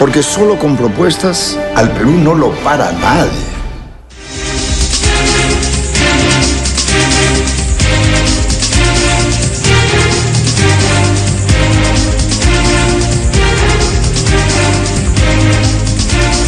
Porque solo con propuestas al Perú no lo para nadie.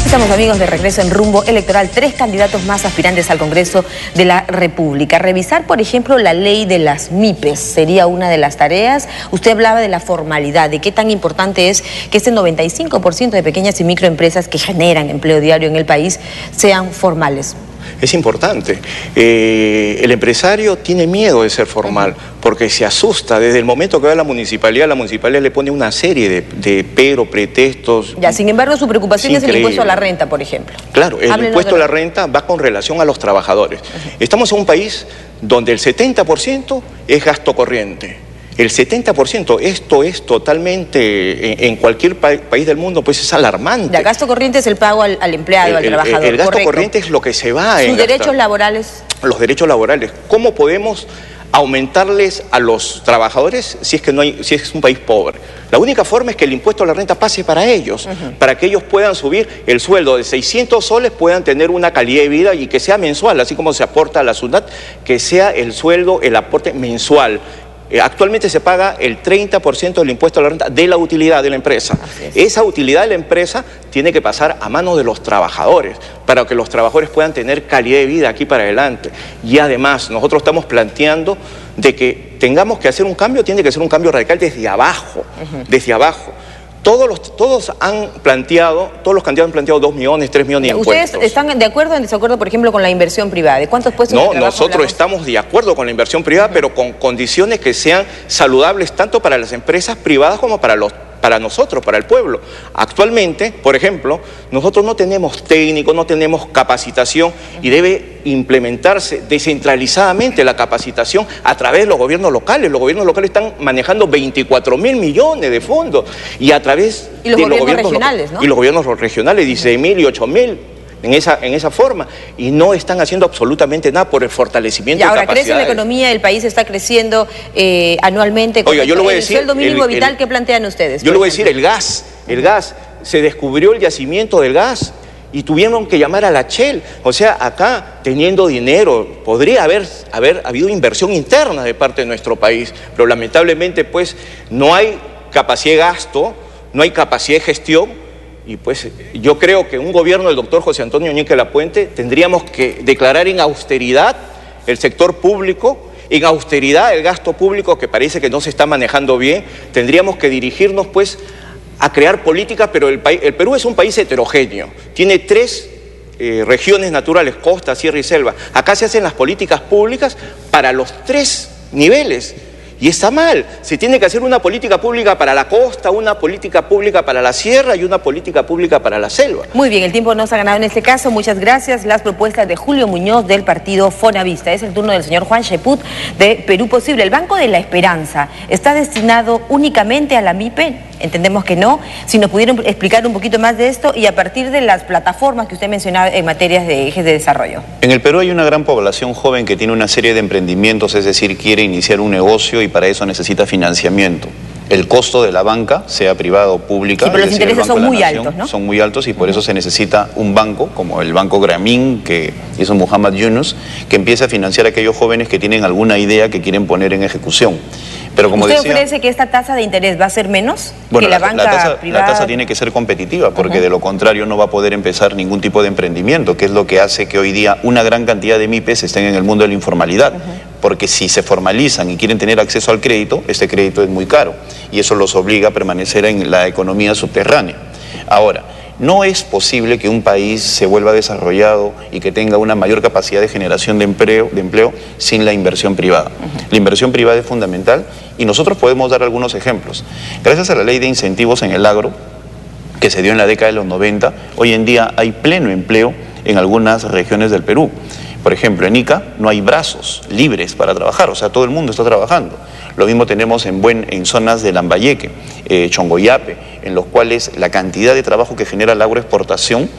Estamos, amigos, de regreso en Rumbo Electoral. 3 candidatos más aspirantes al Congreso de la República. Revisar, por ejemplo, la ley de las MIPES sería una de las tareas. Usted hablaba de la formalidad, de qué tan importante es que este 95% de pequeñas y microempresas que generan empleo diario en el país sean formales. Es importante. El empresario tiene miedo de ser formal porque se asusta. Desde el momento que va a la municipalidad le pone una serie de pretextos. Ya, sin embargo, su preocupación es el impuesto a la renta, por ejemplo. Claro, el impuesto a la renta va con relación a los trabajadores. Estamos en un país donde el 70% es gasto corriente. El 70%, esto es totalmente, en cualquier país del mundo, pues es alarmante. El gasto corriente es el pago al empleado, al trabajador. El gasto corriente es lo que se va en ¿Sus derechos laborales? Los derechos laborales. ¿Cómo podemos aumentarles a los trabajadores si es un país pobre? La única forma es que el impuesto a la renta pase para ellos, para que ellos puedan subir el sueldo de 600 soles, puedan tener una calidad de vida y que sea mensual, así como se aporta a la SUNAT, que sea el sueldo, el aporte mensual. Actualmente se paga el 30% del impuesto a la renta de la utilidad de la empresa. Esa utilidad de la empresa tiene que pasar a manos de los trabajadores para que los trabajadores puedan tener calidad de vida aquí para adelante. Y además, nosotros estamos planteando de que tengamos que hacer un cambio, tiene que ser un cambio radical desde abajo, desde abajo. Todos los candidatos han planteado 2 millones, 3 millones de impuestos. ¿Ustedes están de acuerdo o en desacuerdo, por ejemplo, con la inversión privada? ¿De cuántos puestos de trabajo hablamos? Nosotros estamos de acuerdo con la inversión privada, pero con condiciones que sean saludables tanto para las empresas privadas como para nosotros, para el pueblo. Actualmente, por ejemplo, nosotros no tenemos técnicos, no tenemos capacitación y debe implementarse descentralizadamente la capacitación a través de los gobiernos locales. Los gobiernos locales están manejando 24.000 millones de fondos y a través de los gobiernos regionales, ¿no? Y los gobiernos regionales, 16.000 y 8.000. En esa forma, y no están haciendo absolutamente nada por el fortalecimiento de capacidades. Ahora crece la economía, el país está creciendo anualmente. Oiga, yo le voy a decir... El sueldo mínimo vital, ¿qué plantean ustedes? Yo le voy a decir el gas, se descubrió el yacimiento del gas y tuvieron que llamar a la Shell. O sea, acá, teniendo dinero, podría haber habido inversión interna de parte de nuestro país, pero lamentablemente, pues, no hay capacidad de gasto, no hay capacidad de gestión. Y pues yo creo que un gobierno del doctor José Antonio Ñeque Lapuente tendríamos que declarar en austeridad el sector público, en austeridad el gasto público que parece que no se está manejando bien. Tendríamos que dirigirnos pues a crear políticas, pero el Perú es un país heterogéneo, tiene 3 regiones naturales, costa, sierra y selva. Acá se hacen las políticas públicas para los 3 niveles. Y está mal, se tiene que hacer una política pública para la costa, una política pública para la sierra y una política pública para la selva. Muy bien, el tiempo nos ha ganado en este caso, muchas gracias. Las propuestas de Julio Muñoz del partido Fonavista. Es el turno del señor Juan Cheput de Perú Posible. El Banco de la Esperanza, ¿está destinado únicamente a la MIPE? Entendemos que no. Si nos pudieran explicar un poquito más de esto y a partir de las plataformas que usted mencionaba en materias de ejes de desarrollo. En el Perú hay una gran población joven que tiene una serie de emprendimientos, es decir, quiere iniciar un negocio y para eso necesita financiamiento. El costo de la banca, sea privada o pública, sí, pero los intereses son muy altos, ¿no? Son muy altos y por eso se necesita un banco, como el Banco Grameen, que hizo Muhammad Yunus, que empiece a financiar a aquellos jóvenes que tienen alguna idea que quieren poner en ejecución. Pero como ¿Usted decía, ofrece que esta tasa de interés va a ser menos bueno, que la banca privada? La tasa tiene que ser competitiva, porque de lo contrario no va a poder empezar ningún tipo de emprendimiento, que es lo que hace que hoy día una gran cantidad de MIPES estén en el mundo de la informalidad. Porque si se formalizan y quieren tener acceso al crédito, este crédito es muy caro y eso los obliga a permanecer en la economía subterránea. Ahora, no es posible que un país se vuelva desarrollado y que tenga una mayor capacidad de generación de empleo sin la inversión privada. La inversión privada es fundamental y nosotros podemos dar algunos ejemplos. Gracias a la ley de incentivos en el agro, que se dio en la década de los 90, hoy en día hay pleno empleo en algunas regiones del Perú. Por ejemplo, en Ica no hay brazos libres para trabajar, o sea, todo el mundo está trabajando. Lo mismo tenemos en zonas de Lambayeque, Chongoyape, en los cuales la cantidad de trabajo que genera la agroexportación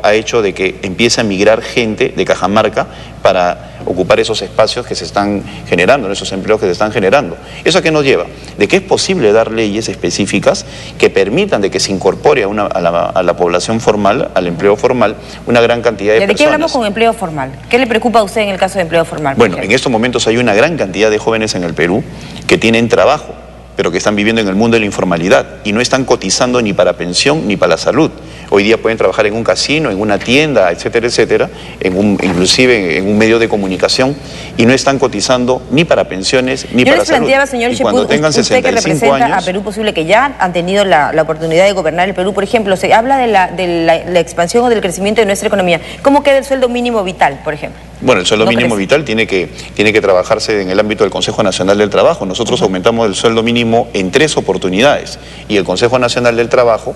ha hecho de que empiece a migrar gente de Cajamarca para ocupar esos espacios que se están generando, esos empleos que se están generando. ¿Eso a qué nos lleva? De que es posible dar leyes específicas que permitan de que se incorpore a la población formal, al empleo formal, una gran cantidad de personas. ¿De qué hablamos con empleo formal? ¿Qué le preocupa a usted en el caso de empleo formal? Bueno, en estos momentos hay una gran cantidad de jóvenes en el Perú que tienen trabajo, pero que están viviendo en el mundo de la informalidad y no están cotizando ni para pensión ni para la salud. Hoy día pueden trabajar en un casino, en una tienda, etcétera, etcétera, inclusive en un medio de comunicación, y no están cotizando ni para pensiones ni para la salud. Yo les planteaba, señor Cheput, usted que representa a Perú Posible, que ya han tenido la oportunidad de gobernar el Perú, por ejemplo, se habla de la expansión o del crecimiento de nuestra economía. ¿Cómo queda el sueldo mínimo vital, por ejemplo? Bueno, el sueldo mínimo vital tiene que trabajarse en el ámbito del Consejo Nacional del Trabajo. Nosotros aumentamos el sueldo mínimo en 3 oportunidades y el Consejo Nacional del Trabajo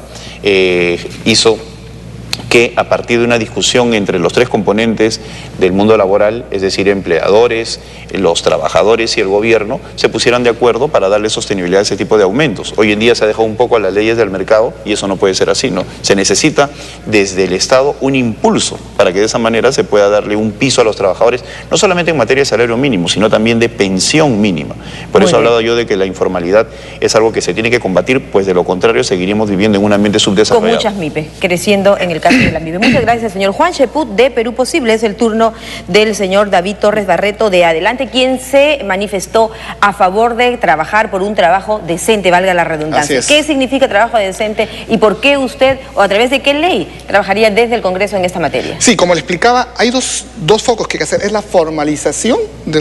hizo que a partir de una discusión entre los 3 componentes del mundo laboral, es decir, empleadores, los trabajadores y el gobierno, se pusieran de acuerdo para darle sostenibilidad a ese tipo de aumentos. Hoy en día se ha dejado un poco a las leyes del mercado y eso no puede ser así, ¿no? Se necesita desde el Estado un impulso para que de esa manera se pueda darle un piso a los trabajadores, no solamente en materia de salario mínimo, sino también de pensión mínima. Por eso he hablado yo de que la informalidad es algo que se tiene que combatir, pues de lo contrario seguiríamos viviendo en un ambiente subdesarrollado. Con muchas MIPES, creciendo en el caso de la MIPE. Muchas gracias, señor Juan Cheput, de Perú Posible. Es el turno del señor David Torres Barreto, de Adelante, quien se manifestó a favor de trabajar por un trabajo decente, valga la redundancia. ¿Qué significa trabajo decente y por qué usted, o a través de qué ley, trabajaría desde el Congreso en esta materia? Sí, como le explicaba, hay dos focos que hay que hacer. Es la formalización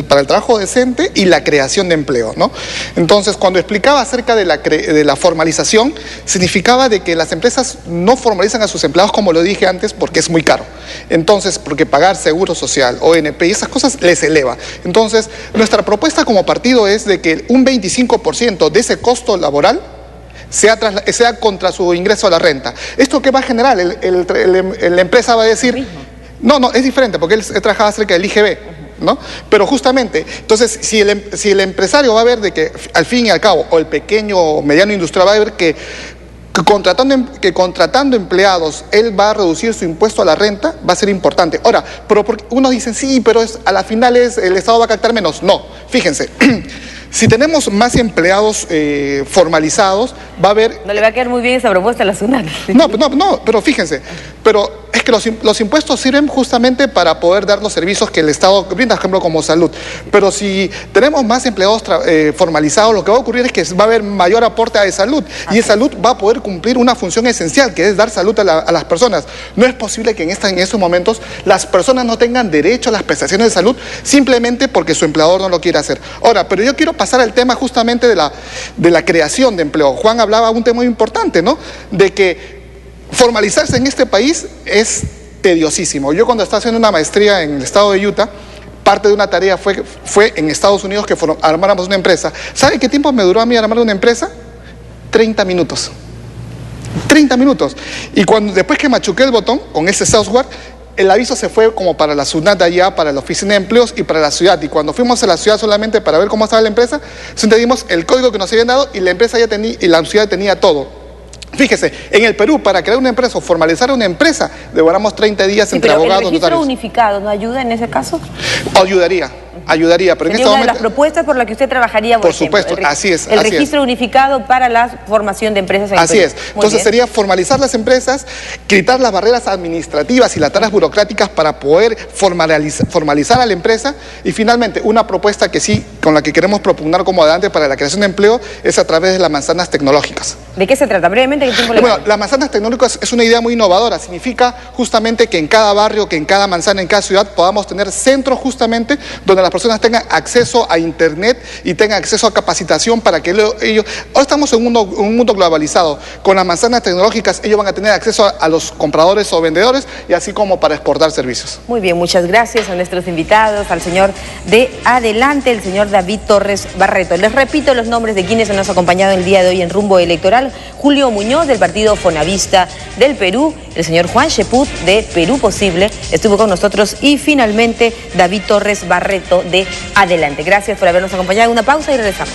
para el trabajo decente y la creación de empleo, ¿no? Entonces, cuando explicaba acerca de la formalización, significaba de que las empresas no formalizan a sus empleados, como lo dije antes, porque es muy caro. Entonces, porque pagar seguro social, ONP y esas cosas les eleva. Entonces, nuestra propuesta como partido es de que un 25% de ese costo laboral sea contra su ingreso a la renta. ¿Esto qué va a generar? La empresa va a decir... No, es diferente, porque él trabajaba cerca del IGB, ¿no? Pero justamente, entonces, si el empresario va a ver de que, al fin y al cabo, o el pequeño o mediano industrial va a ver que contratando empleados, él va a reducir su impuesto a la renta, va a ser importante. Ahora, pero unos dicen, sí, pero a la final el Estado va a captar menos. No, fíjense, si tenemos más empleados formalizados, va a haber... No le va a quedar muy bien esa propuesta a la SUNAT. No, pero fíjense, pero es que los impuestos sirven justamente para poder dar los servicios que el Estado brinda, por ejemplo, como salud. Pero si tenemos más empleados formalizados, lo que va a ocurrir es que va a haber mayor aporte a salud. Y salud va a poder cumplir una función esencial, que es dar salud a las personas. No es posible que en esos momentos las personas no tengan derecho a las prestaciones de salud simplemente porque su empleador no lo quiere hacer. Ahora, pero yo quiero pasar al tema justamente de la creación de empleo. Juan hablaba de un tema muy importante, ¿no? De que formalizarse en este país es tediosísimo. Yo cuando estaba haciendo una maestría en el estado de Utah, parte de una tarea fue en Estados Unidos que armáramos una empresa. ¿Sabe qué tiempo me duró a mí armar una empresa? 30 minutos. 30 minutos. Y después que machuqué el botón con ese software, el aviso se fue como para la SUNAT allá, para la Oficina de Empleos y para la ciudad. Y cuando fuimos a la ciudad solamente para ver cómo estaba la empresa, entendimos el código que nos habían dado y la empresa ya tenía, y la ciudad tenía todo. Fíjese, en el Perú, para crear una empresa o formalizar una empresa, demoramos 30 días entre abogados, ¿el registro notarios unificado no ayuda en ese caso? Ayudaría, pero en este una momento... de las propuestas por la que usted trabajaría, por supuesto, así es. El registro unificado para la formación de empresas en el Perú. Así es. Entonces sería formalizar las empresas, quitar las barreras administrativas y las taras burocráticas para poder formalizar a la empresa, y finalmente una propuesta que sí, con la que queremos propugnar como Adelante para la creación de empleo, es a través de las manzanas tecnológicas. ¿De qué se trata? Brevemente, ¿qué tiempo le Bueno, las manzanas tecnológicas es una idea muy innovadora. Significa justamente que en cada barrio, que en cada manzana, en cada ciudad, podamos tener centros justamente donde las personas tengan acceso a internet y tengan acceso a capacitación para que ellos... Ahora estamos en un mundo globalizado. Con las manzanas tecnológicas ellos van a tener acceso a los compradores o vendedores, y así como para exportar servicios. Muy bien, muchas gracias a nuestros invitados, al señor de Adelante, el señor David Torres Barreto. Les repito los nombres de quienes nos han acompañado el día de hoy en Rumbo Electoral: Julio Muñoz, del partido Fonavista del Perú; el señor Juan Cheput, de Perú Posible, estuvo con nosotros; y finalmente David Torres Barreto, de Adelante. Gracias por habernos acompañado. Una pausa y regresamos.